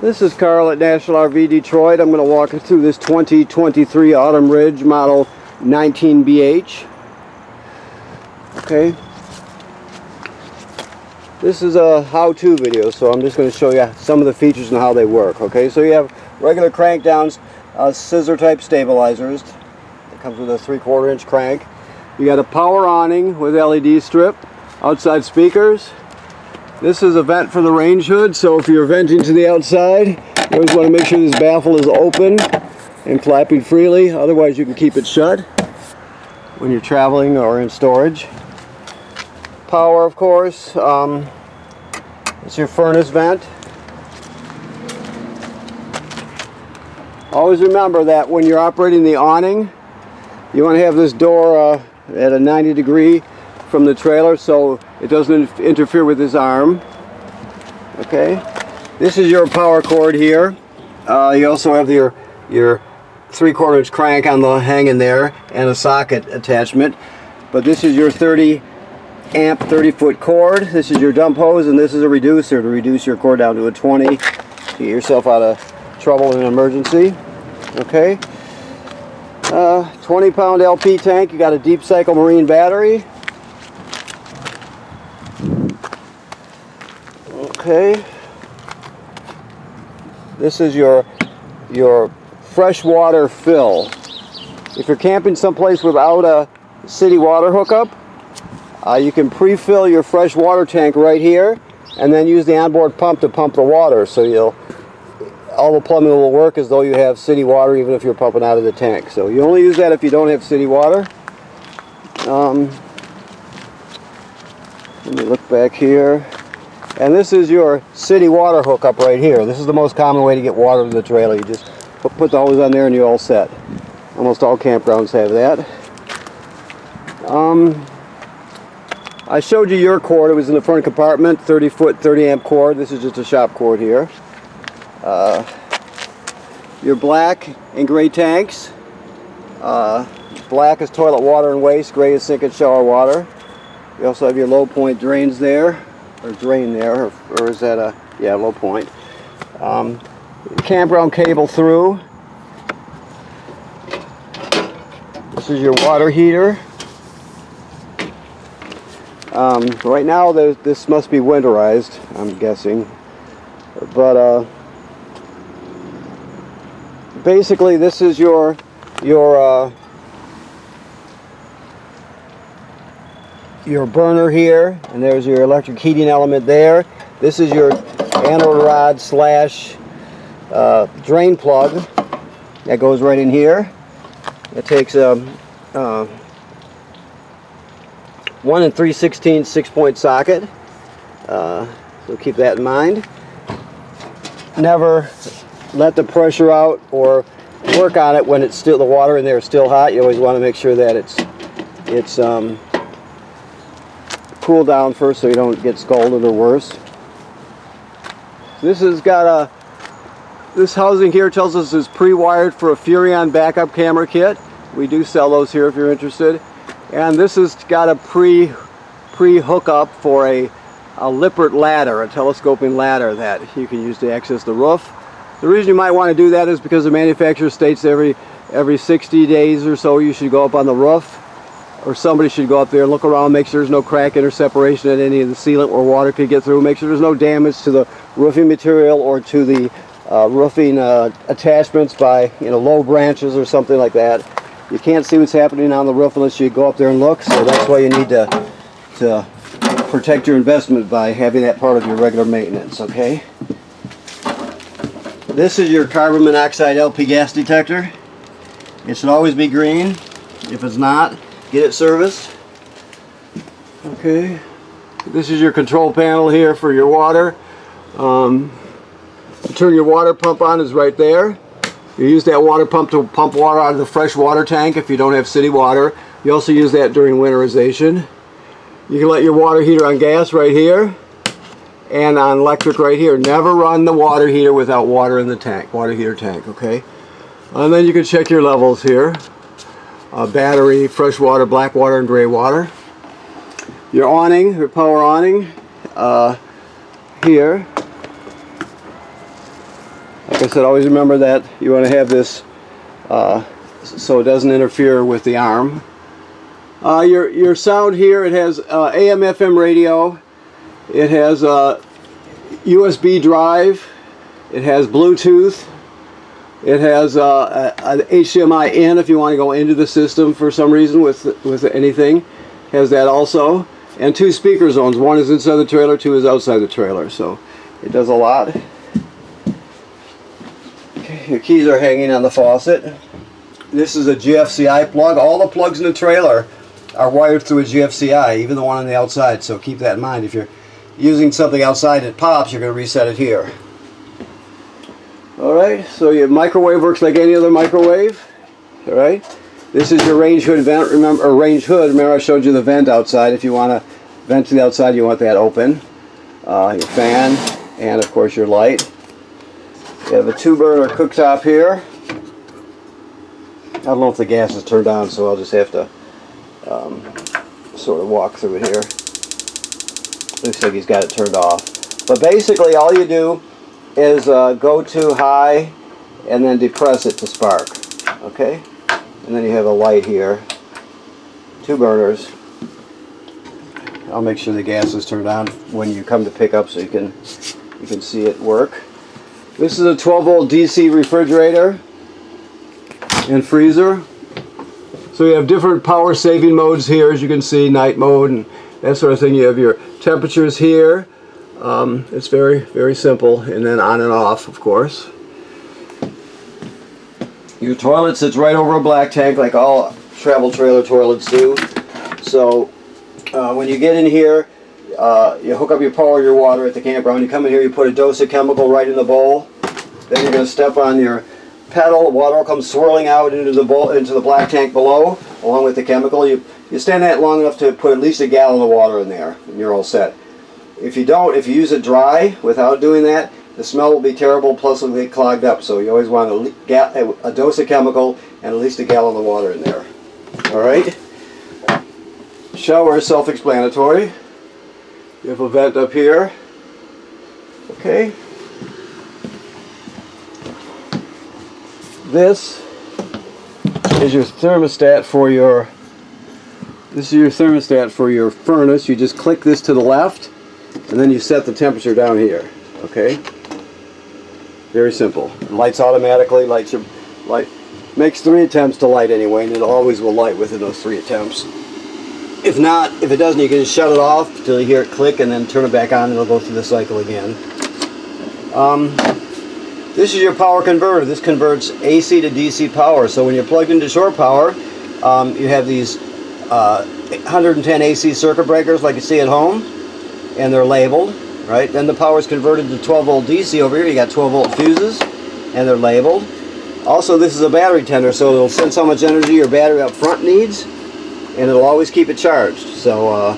This is Carl at National RV Detroit. I'm going to walk you through this 2023 Autumn Ridge model 19BH. Okay. This is a how-to video, so I'm just going to show you some of the features and how they work. Okay, so you have regular crank downs, scissor type stabilizers. It comes with a 3/4 inch crank. You got a power awning with LED strip, outside speakers. This is a vent for the range hood, so if you're venting to the outside, you always want to make sure this baffle is open and flapping freely, otherwise you can keep it shut when you're traveling or in storage. Power, of course. It's your furnace vent. Always remember that when you're operating the awning, you want to have this door at a 90 degree from the trailer so it doesn't interfere with this arm. Okay, this is your power cord here. You also have your 3/4 inch crank on the hanging there and a socket attachment. But this is your 30 amp 30-foot cord. This is your dump hose, and this is a reducer to reduce your cord down to a 20 to get yourself out of trouble in an emergency. Okay, 20-pound LP tank. You got a deep cycle marine battery. Okay, this is your freshwater fill. If you're camping someplace without a city water hookup, you can pre-fill your fresh water tank right here and then use the onboard pump to pump the water, so all the plumbing will work as though you have city water even if you're pumping out of the tank. So you only use that if you don't have city water. Let me look back here. And this is your city water hookup right here. This is the most common way to get water to the trailer. You just put the hose on there and you're all set. Almost all campgrounds have that. I showed you your cord. It was in the front compartment, 30-foot, 30-amp cord. This is just a shop cord here. Your black and gray tanks. Black is toilet water and waste. Gray is sink and shower water. You also have your low point drains there. Or drain there, or is that a, yeah, low point. Campground cable through. This is your water heater. Right now this must be winterized, I'm guessing, but basically this is your burner here, and there's your electric heating element there. This is your anode rod slash drain plug that goes right in here. It takes a 1 3/16 6-point socket, so keep that in mind. Never let the pressure out or work on it when it's still, the water in there is still hot. You always want to make sure that it's cool down first so you don't get scalded or worse. This has got this housing here tells us is pre-wired for a Furrion backup camera kit. We do sell those here if you're interested. And this has got a pre-hookup for a Lippert ladder, a telescoping ladder that you can use to access the roof. The reason you might want to do that is because the manufacturer states every 60 days or so you should go up on the roof, or somebody should go up there and look around, make sure there's no cracking or separation at any of the sealant where water could get through, make sure there's no damage to the roofing material or to the roofing attachments by low branches or something like that. You can't see what's happening on the roof unless you go up there and look, so that's why you need to protect your investment by having that part of your regular maintenance. Okay. This is your carbon monoxide LP gas detector. It should always be green. If it's not, get it serviced. Okay, this is your control panel here for your water. To turn your water pump on is right there. You use that water pump to pump water out of the fresh water tank if you don't have city water. You also use that during winterization. You can let your water heater on gas right here and on electric right here. Never run the water heater without water in the tank, water heater tank, okay? And then you can check your levels here. Battery, fresh water, black water, and gray water. Your awning, your power awning here. I said, always remember that you want to have this so it doesn't interfere with the arm. Your sound here, it has AM FM radio, it has USB drive, it has Bluetooth, it has an HDMI in if you want to go into the system for some reason with anything. Has that also, and 2 speaker zones. 1 is inside the trailer, 2 is outside the trailer, so it does a lot. Okay, your keys are hanging on the faucet. This is a GFCI plug. All the plugs in the trailer are wired through a GFCI, even the one on the outside, so keep that in mind. If you're using something outside that pops, you're going to reset it here. Alright, so your microwave works like any other microwave. Alright, this is your range hood vent, remember, or range hood. Remember I showed you the vent outside. If you want to vent to the outside, you want that open. Your fan, and of course your light. You have a 2-burner cooktop here. I don't know if the gas is turned on, so I'll just have to sort of walk through it here. Looks like he's got it turned off. But basically all you do is go to high and then depress it to spark. Okay? And then you have a light here. 2 burners. I'll make sure the gas is turned on when you come to pick up so you can see it work. This is a 12-volt DC refrigerator and freezer. So you have different power saving modes here, as you can see, night mode and that sort of thing. You have your temperatures here. It's very, very simple, and then on and off, of course. Your toilet sits right over a black tank like all travel trailer toilets do. So when you get in here, you hook up your power, your water at the campground. You come in here, you put a dose of chemical right in the bowl. Then you're going to step on your pedal. Water will come swirling out into the bowl, into the black tank below, along with the chemical. You stand that long enough to put at least a gallon of water in there, and you're all set. If you don't, if you use it dry without doing that, the smell will be terrible, plus it'll get clogged up. So you always want a dose of chemical and at least a gallon of water in there. Alright? Shower is self-explanatory. You have a vent up here. Okay? This is your thermostat for your furnace. You just click this to the left and then you set the temperature down here. Okay? Very simple. It lights automatically, makes 3 attempts to light anyway, and it always will light within those 3 attempts. If not, if it doesn't, you can just shut it off until you hear it click and then turn it back on and it'll go through the cycle again. This is your power converter. This converts AC to DC power. So when you're plugged into shore power, you have these 110 AC circuit breakers like you see at home, and they're labeled, right? Then the power is converted to 12-volt DC over here. You got 12-volt fuses, and they're labeled. Also, this is a battery tender, so it'll sense how much energy your battery up front needs, and it'll always keep it charged. So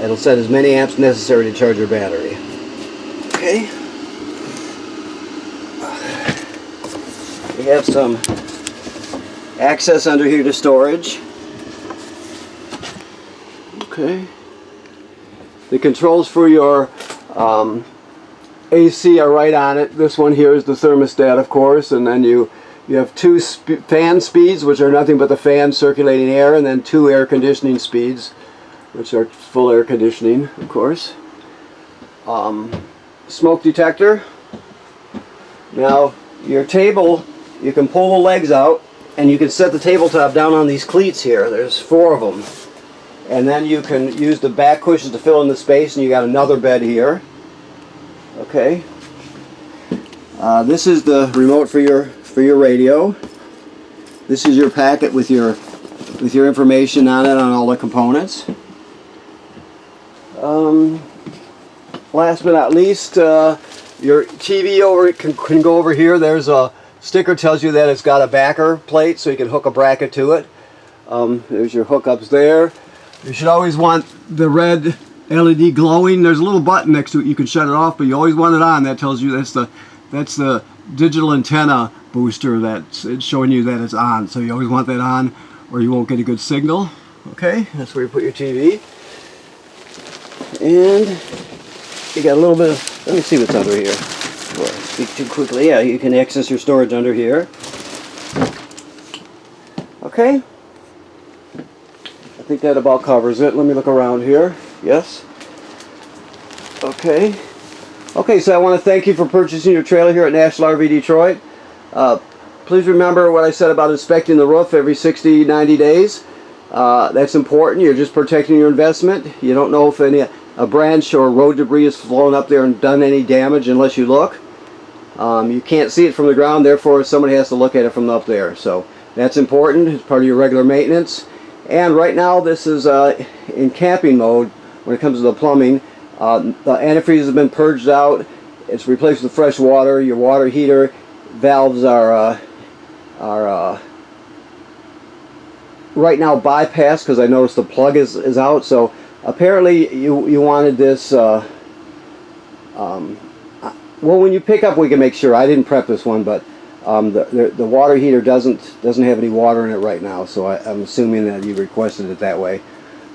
it'll set as many amps necessary to charge your battery. Okay. We have some access under here to storage. Okay. The controls for your AC are right on it. This one here is the thermostat, of course, and then you have 2 fan speeds, which are nothing but the fan circulating air, and then 2 air conditioning speeds, which are full air conditioning, of course. Smoke detector. Now, your table, you can pull the legs out, and you can set the tabletop down on these cleats here. There's 4 of them. And then you can use the back cushions to fill in the space, and you got another bed here. Okay. This is the remote for your radio. This is your packet with your information on it, on all the components. Last but not least, your TV can go over here. There's a sticker tells you that it's got a backer plate, so you can hook a bracket to it. There's your hookups there. You should always want the red LED glowing. There's a little button next to it. You can shut it off, but you always want it on. That tells you that's the digital antenna booster that's showing you that it's on. So you always want that on, or you won't get a good signal. Okay, that's where you put your TV. And you got a little bit of, let me see what's under here. speak too quickly. Yeah, you can access your storage under here. Okay. I think that about covers it. Let me look around here. Yes. Okay. Okay, so I want to thank you for purchasing your trailer here at National RV Detroit. Please remember what I said about inspecting the roof every 60, 90 days. That's important. You're just protecting your investment. You don't know if a branch or road debris has flown up there and done any damage unless you look. You can't see it from the ground, therefore somebody has to look at it from up there. So that's important. It's part of your regular maintenance. And right now this is in camping mode when it comes to the plumbing. The antifreeze has been purged out. It's replaced with fresh water. Your water heater valves are right now bypassed because I noticed the plug is out. So apparently you wanted this. Well, when you pick up, we can make sure. I didn't prep this one, but the water heater doesn't have any water in it right now. So I'm assuming that you requested it that way.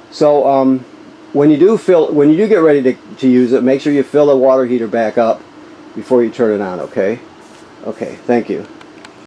So when you do get ready to use it, make sure you fill the water heater back up before you turn it on. Okay. Okay. Thank you.